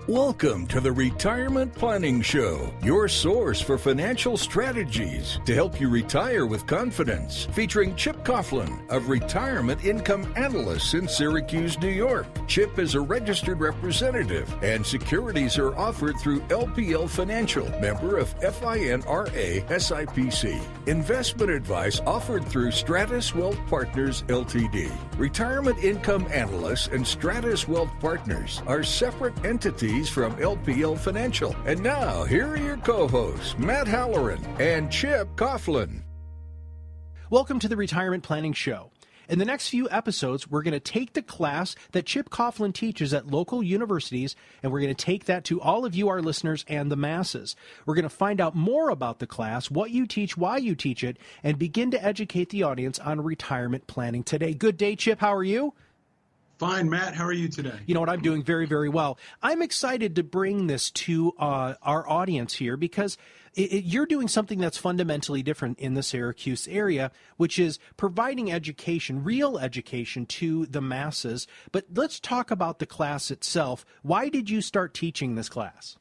Welcome to the Retirement Planning Show, your source for financial strategies to help you retire with confidence. Featuring Chip Coughlin of Retirement Income Analysts in Syracuse, New York. Chip is a registered representative, and securities are offered through LPL Financial, member of FINRA SIPC. Investment advice offered through Stratus Wealth Partners, Ltd. Retirement Income Analysts and Stratus Wealth Partners are separate entities from LPL Financial. And now, here are your co-hosts, Matt Halloran and Chip Coughlin. Welcome to the Retirement Planning Show. In the next few episodes, we're going to take the class that Chip Coughlin teaches at local universities, and we're going to take that to all of you, our listeners, and the masses. We're going to find out more about the class, what you teach, why you teach it, and begin to educate the audience on retirement planning today. Good day, Chip. How are you? Fine, Matt. How are you today? You know what? I'm doing very, very well. I'm excited to bring this to our audience here because you're doing something that's fundamentally different in the Syracuse area, which is providing education, real education to the masses. But let's talk about the class itself. Why did you start teaching this class?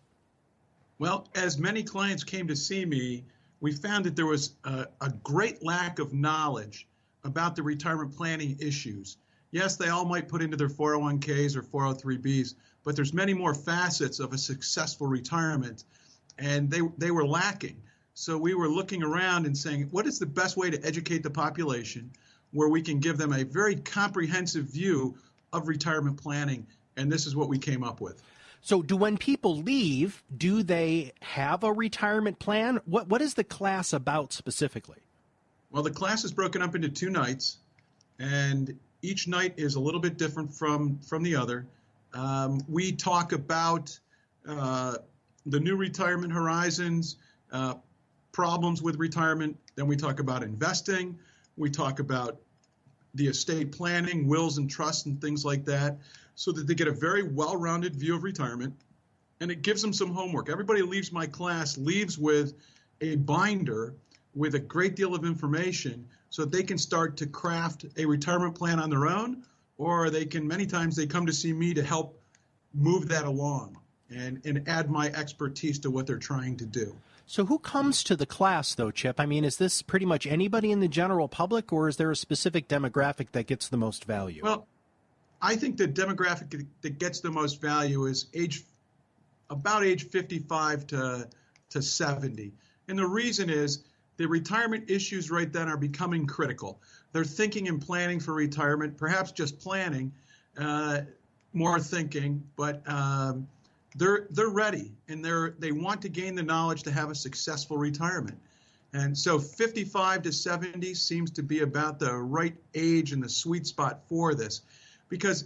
Well, as many clients came to see me, we found that there was a great lack of knowledge about the retirement planning issues. Yes, they all might put into their 401ks or 403bs, but there's many more facets of a successful retirement, and they were lacking. So we were looking around and saying, what is the best way to educate the population where we can give them a very comprehensive view of retirement planning? And this is what we came up with. So when people leave, do they have a retirement plan? What is the class about specifically? Well, the class is broken up into 2 nights, and each night is a little bit different from the other. We talk about the new retirement horizons, problems with retirement. Then we talk about investing. We talk about the estate planning, wills and trusts and things like that, so that they get a very well-rounded view of retirement. And it gives them some homework. Everybody who leaves my class leaves with a binder with a great deal of information so that they can start to craft a retirement plan on their own, or many times they come to see me to help move that along and add my expertise to what they're trying to do. So who comes to the class, though, Chip? I mean, is this pretty much anybody in the general public, or is there a specific demographic that gets the most value? Well, I think the demographic that gets the most value is about age 55 to 70. And the reason is the retirement issues right then are becoming critical. They're thinking and planning for retirement, perhaps just planning, more thinking, but they're ready, and they want to gain the knowledge to have a successful retirement. And so 55 to 70 seems to be about the right age and the sweet spot for this, because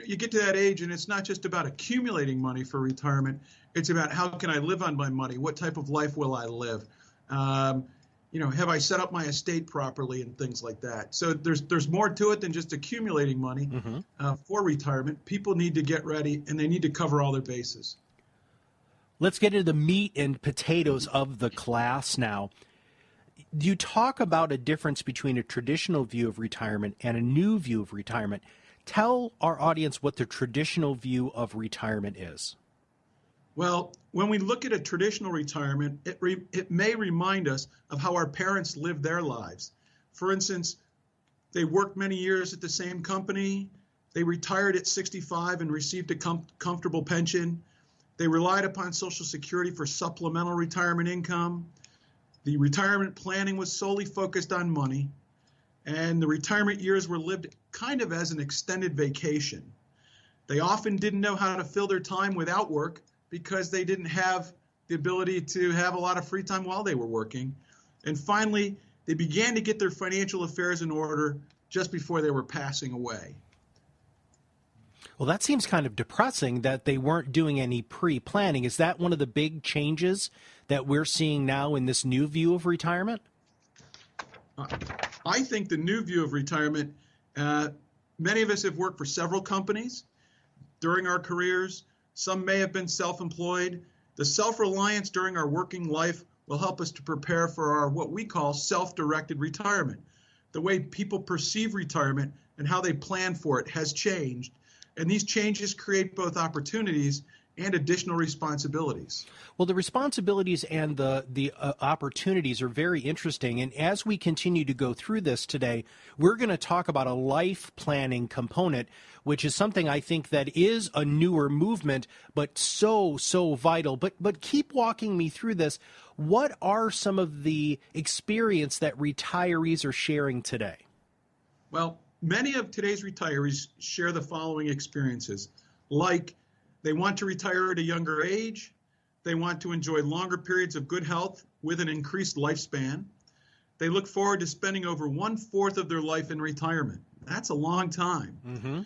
you get to that age and it's not just about accumulating money for retirement. It's about how can I live on my money? What type of life will I live? Have I set up my estate properly and things like that? So there's more to it than just accumulating money for retirement. People need to get ready, and they need to cover all their bases. Let's get into the meat and potatoes of the class now. You talk about a difference between a traditional view of retirement and a new view of retirement. Tell our audience what the traditional view of retirement is. Well, when we look at a traditional retirement, it may remind us of how our parents lived their lives. For instance, they worked many years at the same company. They retired at 65 and received a comfortable pension. They relied upon Social Security for supplemental retirement income. The retirement planning was solely focused on money, and the retirement years were lived kind of as an extended vacation. They often didn't know how to fill their time without work, because they didn't have the ability to have a lot of free time while they were working. And finally, they began to get their financial affairs in order just before they were passing away. Well, that seems kind of depressing that they weren't doing any pre-planning. Is that one of the big changes that we're seeing now in this new view of retirement? I think the new view of retirement, many of us have worked for several companies during our careers. Some may have been self-employed. The self-reliance during our working life will help us to prepare for our what we call self-directed retirement. The way people perceive retirement and how they plan for it has changed. And these changes create both opportunities and additional responsibilities. Well, the responsibilities and the opportunities are very interesting. And as we continue to go through this today, we're going to talk about a life planning component, which is something I think that is a newer movement, but so vital. But keep walking me through this. What are some of the experience that retirees are sharing today? Well, many of today's retirees share the following experiences, like they want to retire at a younger age. They want to enjoy longer periods of good health with an increased lifespan. They look forward to spending over 1/4 of their life in retirement. That's a long time. Mm-hmm.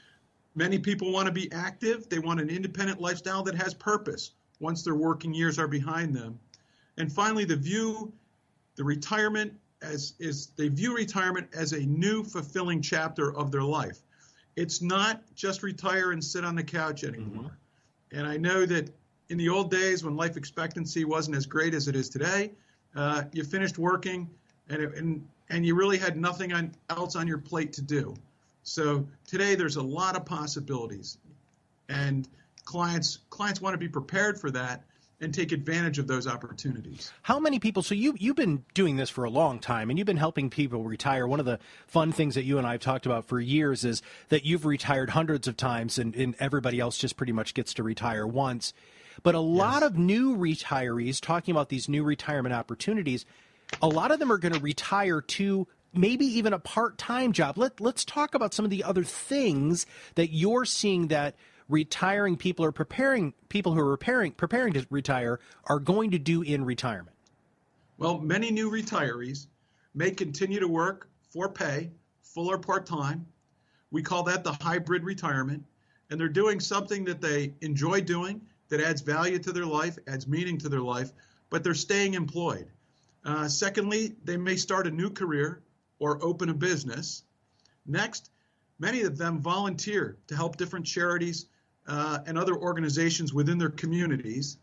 Many people want to be active. They want an independent lifestyle that has purpose once their working years are behind them. And finally, they view retirement as a new fulfilling chapter of their life. It's not just retire and sit on the couch anymore. Mm-hmm. And I know that in the old days when life expectancy wasn't as great as it is today, you finished working and you really had nothing else on your plate to do. So today there's a lot of possibilities, and clients want to be prepared for that and take advantage of those opportunities. How many people, so you've been doing this for a long time, and you've been helping people retire. One of the fun things that you and I have talked about for years is that you've retired hundreds of times, and everybody else just pretty much gets to retire once. But a lot of new retirees, talking about these new retirement opportunities, a lot of them are going to retire to maybe even a part-time job. Let's talk about some of the other things that you're seeing that retiring people or people who are preparing to retire are going to do in retirement. Well, many new retirees may continue to work for pay, full or part-time. We call that the hybrid retirement, and they're doing something that they enjoy doing, that adds value to their life, adds meaning to their life, but they're staying employed. Secondly, they may start a new career or open a business. Next, many of them volunteer to help different charities and other organizations within their communities.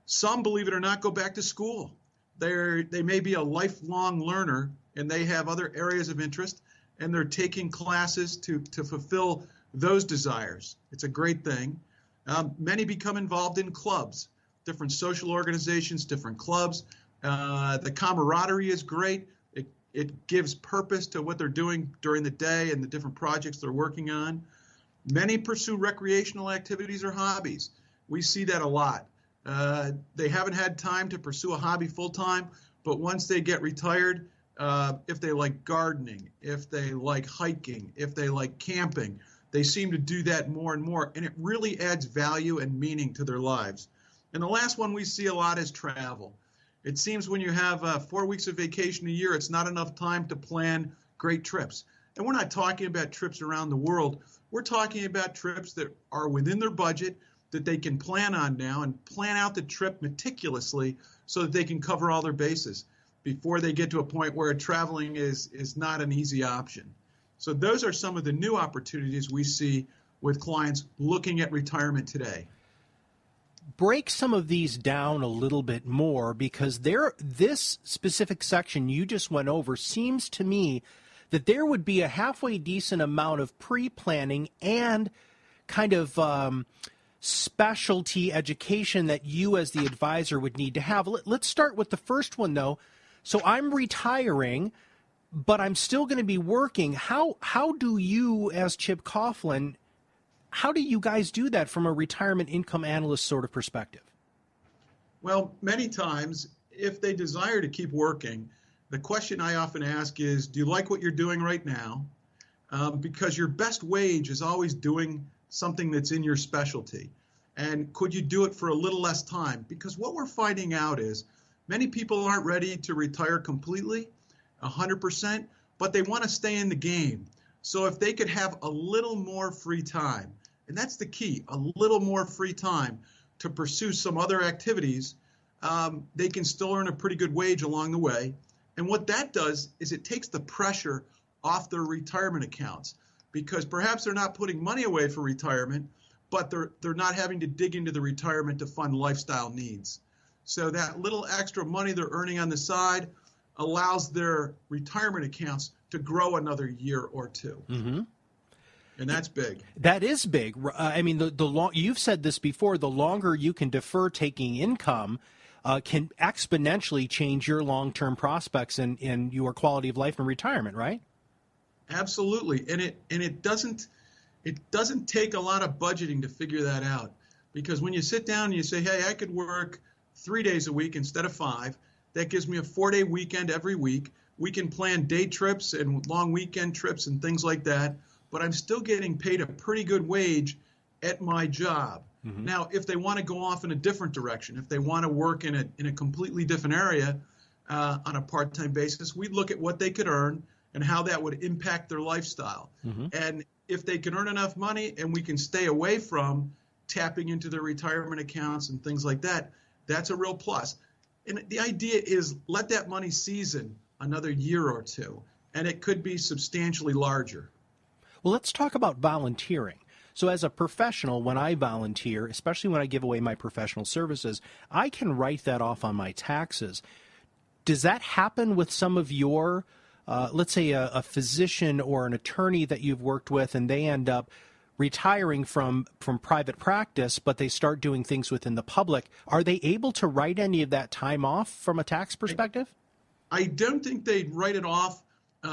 Some, believe it or not, go back to school. They may be a lifelong learner, and they have other areas of interest, and they're taking classes to fulfill those desires. It's a great thing. Many become involved in clubs, different social organizations, different clubs. The camaraderie is great. It gives purpose to what they're doing during the day and the different projects they're working on. Many pursue recreational activities or hobbies. We see that a lot. They haven't had time to pursue a hobby full-time, but once they get retired, if they like gardening, if they like hiking, if they like camping, they seem to do that more and more, and it really adds value and meaning to their lives. And the last one we see a lot is travel. It seems when you have 4 weeks of vacation a year, it's not enough time to plan great trips. And we're not talking about trips around the world. We're talking about trips that are within their budget, that they can plan on now and plan out the trip meticulously so that they can cover all their bases before they get to a point where traveling is not an easy option. So those are some of the new opportunities we see with clients looking at retirement today. Break some of these down a little bit more, because this specific section you just went over seems to me that there would be a halfway decent amount of pre-planning and kind of specialty education that you as the advisor would need to have. Let's start with the first one, though. So I'm retiring, but I'm still going to be working. How do you, as Chip Coughlin, how do you guys do that from a retirement income analyst sort of perspective? Well, many times, if they desire to keep working, the question I often ask is, do you like what you're doing right now? Because your best wage is always doing something that's in your specialty. And could you do it for a little less time? Because what we're finding out is many people aren't ready to retire completely, 100%, but they want to stay in the game. So if they could have a little more free time, and that's the key, a little more free time to pursue some other activities, they can still earn a pretty good wage along the way. And what that does is it takes the pressure off their retirement accounts, because perhaps they're not putting money away for retirement, but they're not having to dig into the retirement to fund lifestyle needs. So that little extra money they're earning on the side allows their retirement accounts to grow another year or two. Mm-hmm. And that's big. That is big. I mean, you've said this before, the longer you can defer taking income can exponentially change your long-term prospects and your quality of life in retirement, right? Absolutely. And it doesn't take a lot of budgeting to figure that out. Because when you sit down and you say, hey, I could work 3 days a week instead of 5, that gives me a 4-day weekend every week. We can plan day trips and long weekend trips and things like that, but I'm still getting paid a pretty good wage at my job. Mm-hmm. Now, if they want to go off in a different direction, if they want to work in a completely different area on a part-time basis, we look at what they could earn and how that would impact their lifestyle. Mm-hmm. And if they can earn enough money and we can stay away from tapping into their retirement accounts and things like that, that's a real plus. And the idea is let that money season another year or two, and it could be substantially larger. Well, let's talk about volunteering. So as a professional, when I volunteer, especially when I give away my professional services, I can write that off on my taxes. Does that happen with some of your, let's say a physician or an attorney that you've worked with and they end up retiring from private practice, but they start doing things within the public? Are they able to write any of that time off from a tax perspective? I don't think they'd write it off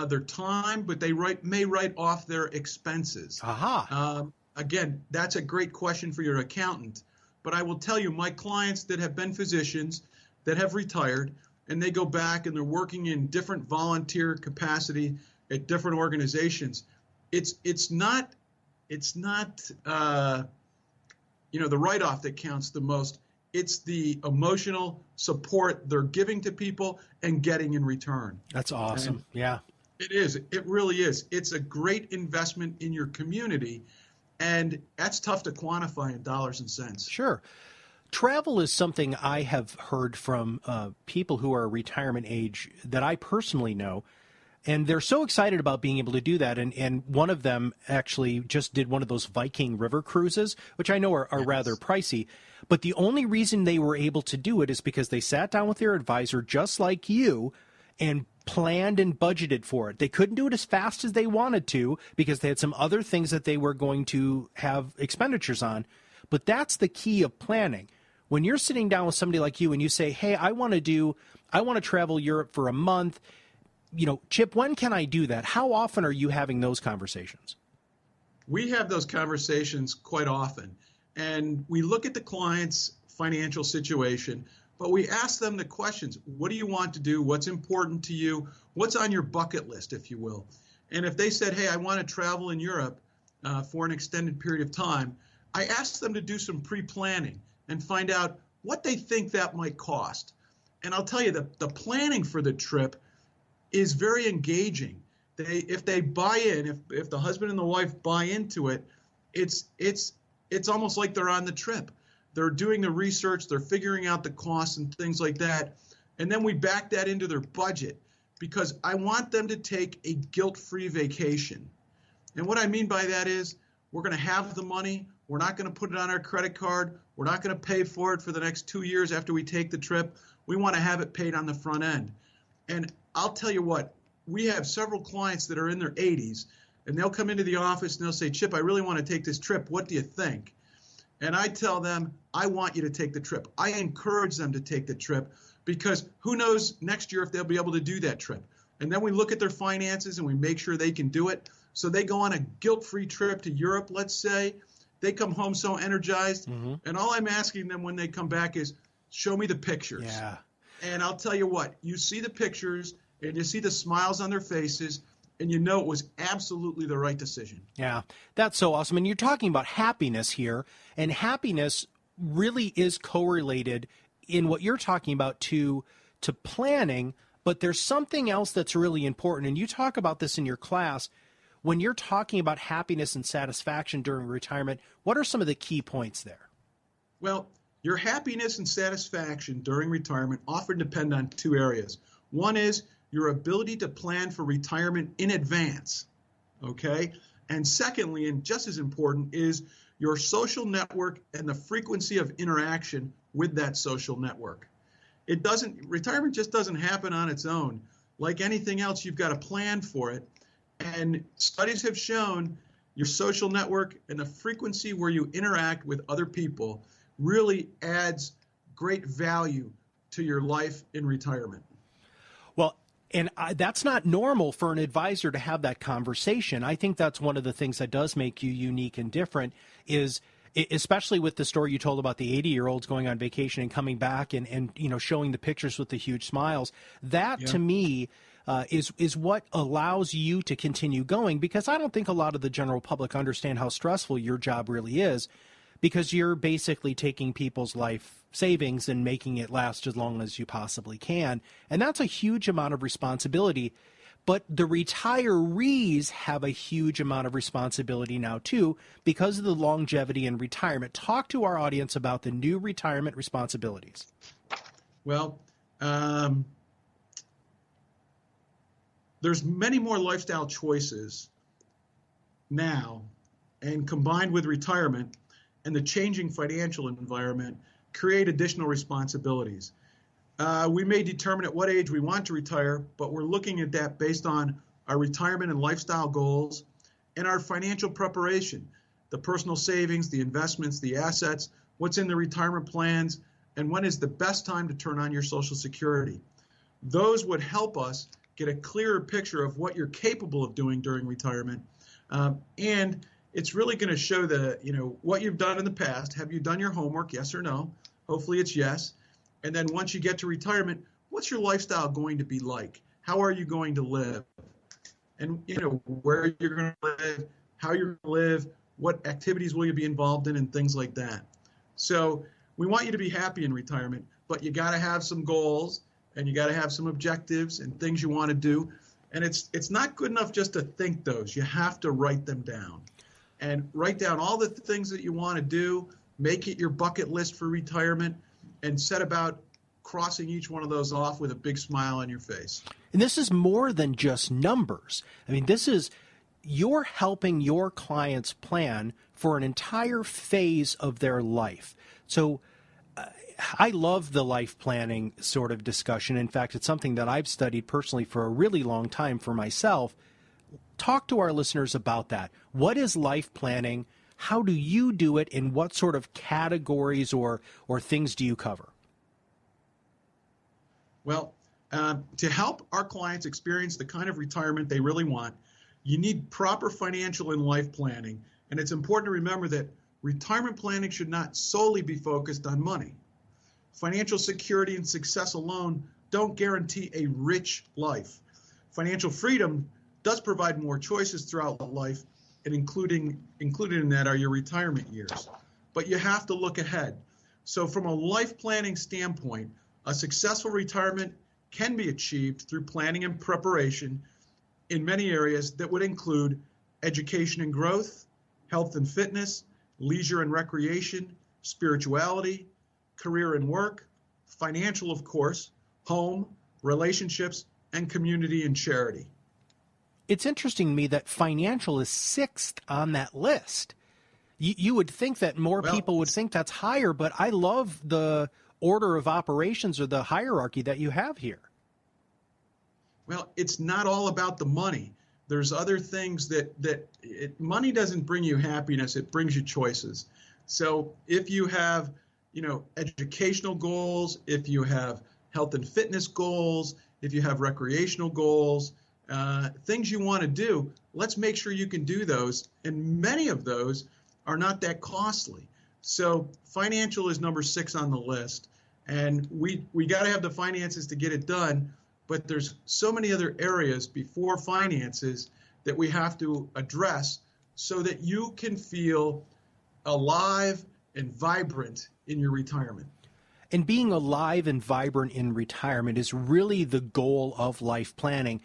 their time, but they may write off their expenses. Aha. Again, that's a great question for your accountant. But I will tell you, my clients that have been physicians that have retired, and they go back and they're working in different volunteer capacity at different organizations, it's not the write-off that counts the most. It's the emotional support they're giving to people and getting in return. That's awesome. And yeah. It is. It really is. It's a great investment in your community, and that's tough to quantify in dollars and cents. Sure. Travel is something I have heard from people who are retirement age that I personally know, and they're so excited about being able to do that. And one of them actually just did one of those Viking river cruises, which I know are yes. rather pricey. But the only reason they were able to do it is because they sat down with their advisor, just like you, and planned and budgeted for it. They couldn't do it as fast as they wanted to because they had some other things that they were going to have expenditures on. But that's the key of planning. When you're sitting down with somebody like you and you say, hey, I want to travel Europe for a month, Chip, when can I do that? How often are you having those conversations? We have those conversations quite often. And we look at the client's financial situation, but we ask them the questions. What do you want to do? What's important to you? What's on your bucket list, if you will? And if they said, hey, I want to travel in Europe for an extended period of time, I ask them to do some pre-planning and find out what they think that might cost. And I'll tell you, the planning for the trip is very engaging. If they buy in, if the husband and the wife buy into it, it's almost like they're on the trip. They're doing the research, they're figuring out the costs and things like that. And then we back that into their budget because I want them to take a guilt-free vacation. And what I mean by that is we're going to have the money. We're not going to put it on our credit card. We're not going to pay for it for the next 2 years after we take the trip. We want to have it paid on the front end. And I'll tell you what, we have several clients that are in their 80s, and they'll come into the office and they'll say, Chip, I really want to take this trip. What do you think? And I tell them, I want you to take the trip. I encourage them to take the trip because who knows next year if they'll be able to do that trip. And then we look at their finances and we make sure they can do it. So they go on a guilt-free trip to Europe, let's say. They come home so energized. Mm-hmm. And all I'm asking them when they come back is, show me the pictures. Yeah. And I'll tell you what, you see the pictures and you see the smiles on their faces, and you know it was absolutely the right decision. Yeah, that's so awesome. And you're talking about happiness here, and happiness really is correlated in what you're talking about to planning, but there's something else that's really important, and you talk about this in your class. When you're talking about happiness and satisfaction during retirement, what are some of the key points there? Well, your happiness and satisfaction during retirement often depend on two areas. One is your ability to plan for retirement in advance, okay? And secondly, and just as important, is your social network and the frequency of interaction with that social network. Retirement just doesn't happen on its own. Like anything else, you've got to plan for it. And studies have shown, your social network, and the frequency where you interact with other people really adds great value to your life in retirement. Well, and that's not normal for an advisor to have that conversation. I think that's one of the things that does make you unique and different is, especially with the story you told about the 80-year-olds going on vacation and coming back and showing the pictures with the huge smiles. That, to me, is what allows you to continue going, because I don't think a lot of the general public understand how stressful your job really is, because you're basically taking people's life savings and making it last as long as you possibly can. And that's a huge amount of responsibility. But the retirees have a huge amount of responsibility now, too, because of the longevity in retirement. Talk to our audience about the new retirement responsibilities. Well, there's many more lifestyle choices now, and combined with retirement and the changing financial environment, create additional responsibilities. We may determine at what age we want to retire, but we're looking at that based on our retirement and lifestyle goals and our financial preparation, the personal savings, the investments, the assets, what's in the retirement plans, and when is the best time to turn on your Social Security. Those would help us get a clearer picture of what you're capable of doing during retirement. And it's really going to show what you've done in the past. Have you done your homework, yes or no? Hopefully it's yes. And then once you get to retirement, what's your lifestyle going to be like? How are you going to live? And, where you're going to live, how you're going to live, what activities will you be involved in, and things like that. So we want you to be happy in retirement, but you got to have some goals and you got to have some objectives and things you want to do. And it's not good enough just to think those. You have to write them down. And write down all the things that you want to do, make it your bucket list for retirement, and set about crossing each one of those off with a big smile on your face. And this is more than just numbers. I mean, you're helping your clients plan for an entire phase of their life. So I love the life planning sort of discussion. In fact, it's something that I've studied personally for a really long time for myself. Talk to our listeners about that. What is life planning? How do you do it? And what sort of categories or things do you cover? Well, to help our clients experience the kind of retirement they really want, you need proper financial and life planning. And it's important to remember that retirement planning should not solely be focused on money. Financial security and success alone don't guarantee a rich life. Financial freedom does provide more choices throughout life, and included in that are your retirement years. But you have to look ahead. So from a life planning standpoint, a successful retirement can be achieved through planning and preparation in many areas that would include education and growth, health and fitness, leisure and recreation, spirituality, career and work, financial, of course, home, relationships, and community and charity. It's interesting to me that financial is sixth on that list. You would think that more people would think that's higher, but I love the order of operations or the hierarchy that you have here. Well, it's not all about the money. There's other things money doesn't bring you happiness, it brings you choices. So if you have, educational goals, if you have health and fitness goals, if you have recreational goals, things you want to do, let's make sure you can do those. And many of those are not that costly. So financial is number 6 on the list. And we got to have the finances to get it done. But there's so many other areas before finances that we have to address so that you can feel alive and vibrant in your retirement. And being alive and vibrant in retirement is really the goal of life planning.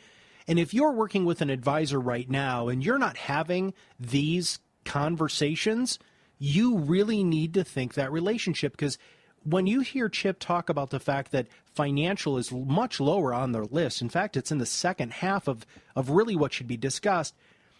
And if you're working with an advisor right now and you're not having these conversations, you really need to think that relationship, because when you hear Chip talk about the fact that financial is much lower on their list, in fact, it's in the second half of really what should be discussed.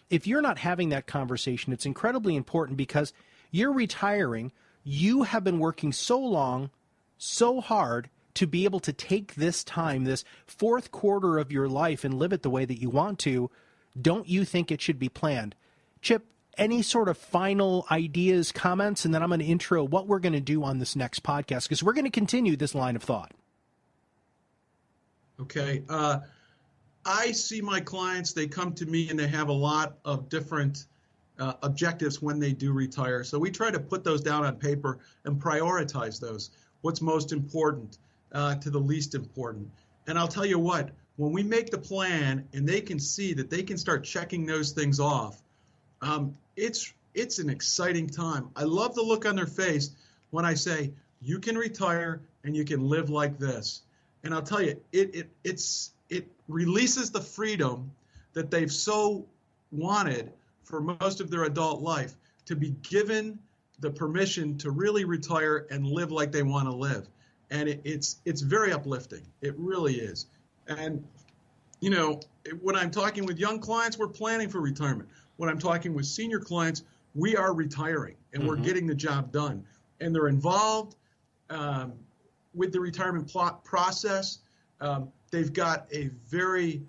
If you're not having that conversation, it's incredibly important, because you're retiring. You have been working so long, so hard to be able to take this time, this fourth quarter of your life, and live it the way that you want to. Don't you think it should be planned? Chip, any sort of final ideas, comments, and then I'm going to intro what we're going to do on this next podcast, because we're going to continue this line of thought. Okay. I see my clients, they come to me and they have a lot of different objectives when they do retire. So we try to put those down on paper and prioritize those. What's most important to the least important. And I'll tell you what, when we make the plan and they can see that they can start checking those things off, it's an exciting time. I love the look on their face when I say, you can retire and you can live like this. And I'll tell you, it releases the freedom that they've so wanted for most of their adult life, to be given the permission to really retire and live like they want to live. And it's very uplifting. It really is. And, you know, when I'm talking with young clients, we're planning for retirement. When I'm talking with senior clients, we are retiring and we're getting the job done. And they're involved with the retirement process. They've got a very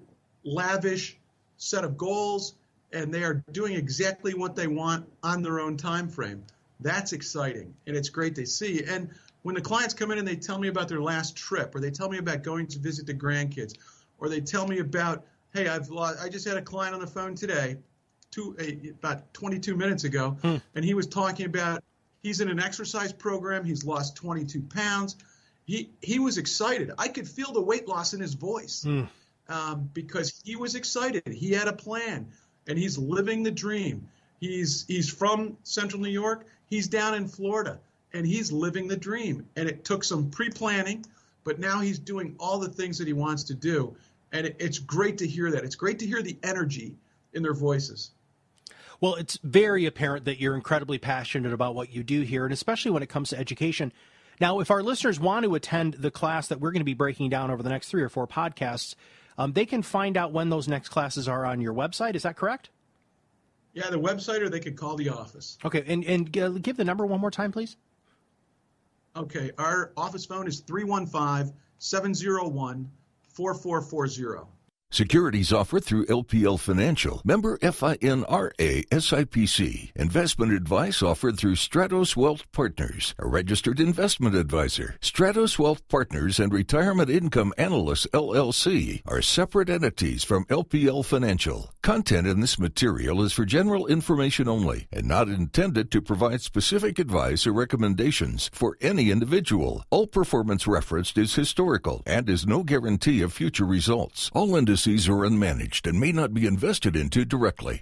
lavish set of goals, and they are doing exactly what they want on their own time frame. That's exciting, and it's great to see. And when the clients come in and they tell me about their last trip, or they tell me about going to visit the grandkids, or they tell me about, hey, I just had a client on the phone today, about 22 minutes ago, and he was talking about he's in an exercise program. He's lost 22 pounds. He was excited. I could feel the weight loss in his voice because he was excited. He had a plan, and he's living the dream. He's from Central New York. He's down in Florida, and he's living the dream. And it took some pre-planning, but now he's doing all the things that he wants to do. And it's great to hear that. It's great to hear the energy in their voices. Well, it's very apparent that you're incredibly passionate about what you do here, and especially when it comes to education. Now, if our listeners want to attend the class that we're going to be breaking down over the next 3 or 4 podcasts, they can find out when those next classes are on your website. Is that correct? Yeah, the website, or they could call the office. Okay, and give the number one more time, please. Okay, our office phone is 315-701-4440. Securities offered through LPL Financial, member FINRA SIPC. Investment advice offered through Stratos Wealth Partners, a registered investment advisor. Stratos Wealth Partners and Retirement Income Analysts, LLC, are separate entities from LPL Financial. Content in this material is for general information only and not intended to provide specific advice or recommendations for any individual. All performance referenced is historical and is no guarantee of future results. All indices are unmanaged and may not be invested into directly.